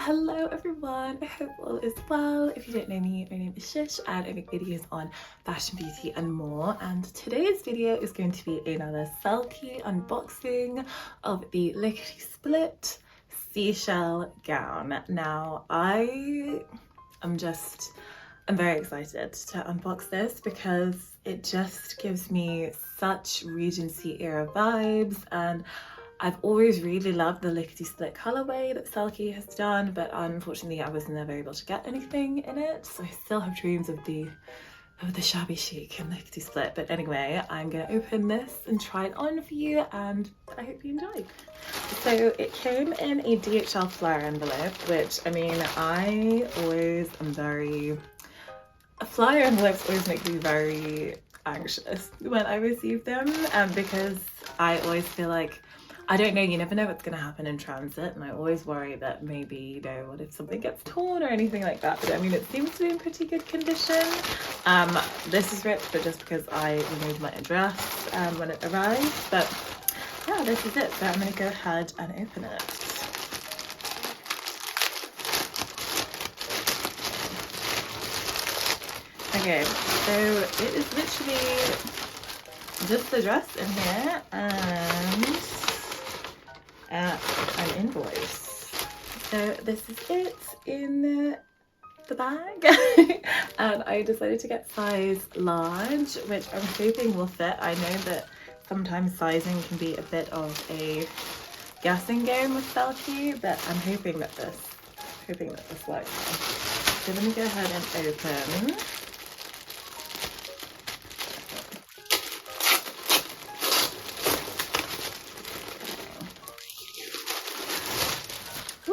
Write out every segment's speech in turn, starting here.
Hello everyone, I hope all is well. If you don't know me, my name is Shish and I make videos on fashion, beauty and more, and today's video is going to be another Selkie unboxing of the Lickety Split Seashell Gown. Now I'm very excited to unbox this because it just gives me such Regency era vibes, and I've always really loved the Lickety Split colorway that Selkie has done, but unfortunately I was never able to get anything in it, so I still have dreams of the shabby chic and Lickety Split. But anyway, I'm gonna open this and try it on for you, and I hope you enjoy. So it came in a DHL flyer envelope, which, I mean, I always am flyer envelopes always make me very anxious when I receive them, because I always feel like, I don't know, you never know what's going to happen in transit, and I always worry that maybe, you know, what if something gets torn or anything like that. But I mean, it seems to be in pretty good condition. This is ripped, but just because I removed my address when it arrived. But yeah, this is it. So I'm going to go ahead and open it. Okay, so it is literally just the dress in here and an invoice. So this is it in the bag. And I decided to get size large, which I'm hoping will fit. I know that sometimes sizing can be a bit of a guessing game with Selkie, but I'm hoping that this works. So let me go ahead and open.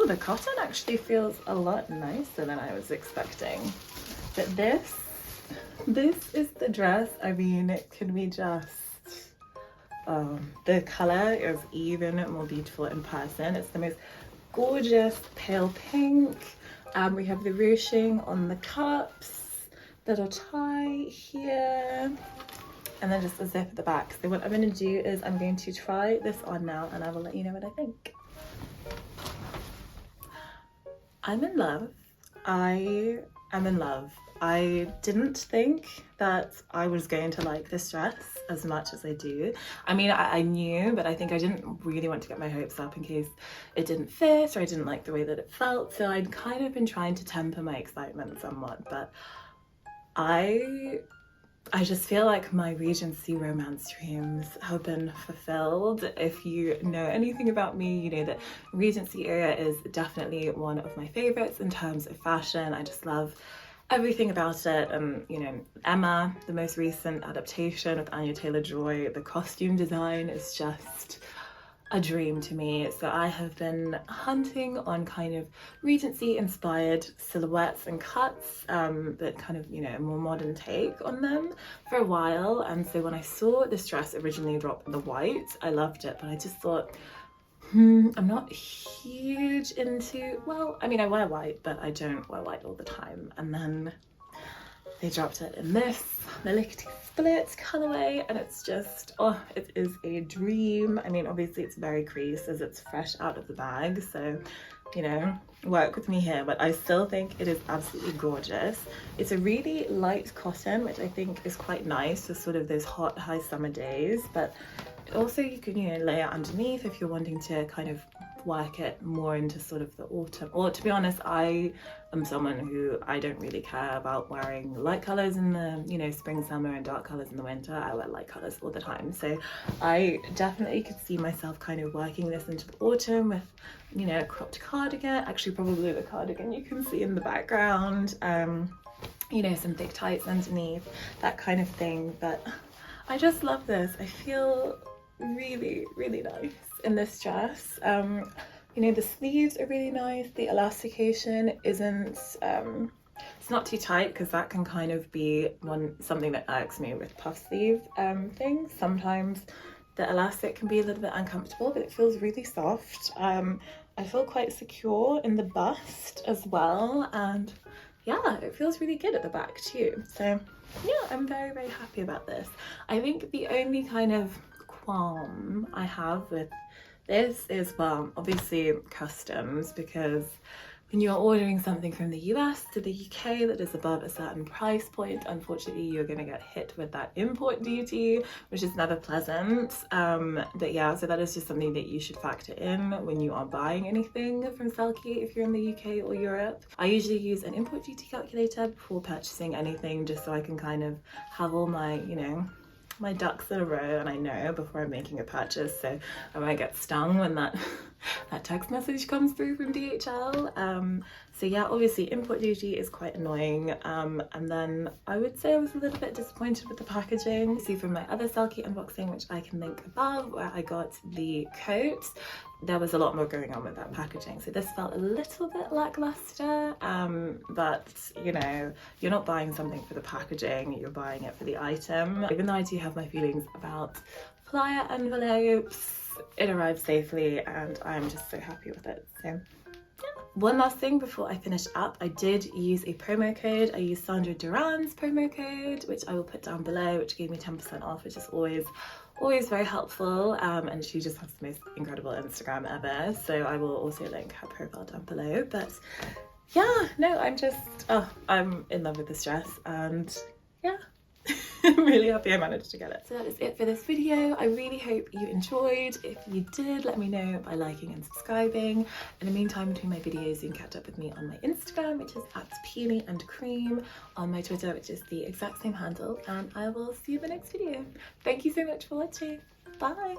The cotton actually feels a lot nicer than I was expecting. But this is the dress. I mean, can we just, the color is even more beautiful in person. It's the most gorgeous pale pink. We have the ruching on the cups, little tie here, and then just a zip at the back. So what I'm going to do is I'm going to try this on now, and I will let you know what I think. I'm in love. I am in love. I didn't think that I was going to like this dress as much as I do. I mean, I knew, but I think I didn't really want to get my hopes up in case it didn't fit or I didn't like the way that it felt. So I'd kind of been trying to temper my excitement somewhat, but I just feel like my Regency romance dreams have been fulfilled. If you know anything about me, you know that Regency era is definitely one of my favorites in terms of fashion. I just love everything about it. You know, Emma, the most recent adaptation with Anya Taylor-Joy, the costume design is just a dream to me. So I have been hunting on kind of Regency inspired silhouettes and cuts, that kind of, you know, a more modern take on them for a while. And so when I saw this dress originally drop in the white, I loved it, but I just thought, I'm not huge into, well, I mean, I wear white, but I don't wear white all the time. And then they dropped it in this, the Lickety Split colorway, and it's just, oh, it is a dream. I mean, obviously it's very creased as it's fresh out of the bag, so, you know, work with me here, but I still think it is absolutely gorgeous. It's a really light cotton, which I think is quite nice for sort of those hot, high summer days, but also you can, you know, layer underneath if you're wanting to kind of work it more into sort of the autumn. Or to be honest, I am someone who I don't really care about wearing light colors in the, you know, spring, summer, and dark colors in the winter. I wear light colors all the time, so I definitely could see myself kind of working this into the autumn with, you know, a cropped cardigan, actually probably the cardigan you can see in the background, you know, some thick tights underneath, that kind of thing. But I just love this. I feel really, really nice in this dress. You know, the sleeves are really nice. The elastication isn't, it's not too tight, because that can kind of be something that irks me with puff sleeve things. Sometimes the elastic can be a little bit uncomfortable, but it feels really soft. I feel quite secure in the bust as well, and yeah, it feels really good at the back too. So yeah, I'm very, very happy about this. I think the only kind of qualm I have with this is, well, obviously customs, because When you're ordering something from the US to the UK that is above a certain price point, unfortunately you're going to get hit with that import duty, which is never pleasant. But yeah, so that is just something that you should factor in when you are buying anything from Selkie if you're in the UK or Europe. I usually use an import duty calculator before purchasing anything, just so I can kind of have all my, you know, my ducks in a row, and I know before I'm making a purchase, so I won't get stung when that that text message comes through from DHL. So yeah, obviously import duty is quite annoying, and then I would say I was a little bit disappointed with the packaging. See from my other Selkie unboxing, which I can link above, where I got the coat, there was a lot more going on with that packaging, so this felt a little bit lackluster. But you know, you're not buying something for the packaging, you're buying it for the item. Even though I do have my feelings about flyer envelopes, it arrived safely and I'm just so happy with it. So yeah. One last thing before I finish up, I did use a promo code. I used Sandraduran's promo code, which I will put down below, which gave me 10% off, which is always very helpful. And she just has the most incredible Instagram ever, so I will also link her profile down below. But yeah, no, I'm in love with this dress, and yeah. I'm really happy I managed to get it. So that is it for this video. I really hope you enjoyed. If you did, let me know by liking and subscribing. In the meantime, between my videos, you can catch up with me on my Instagram, which is @peony_and_cream, on my Twitter, which is the exact same handle, and I will see you in the next video. Thank you so much for watching. Bye!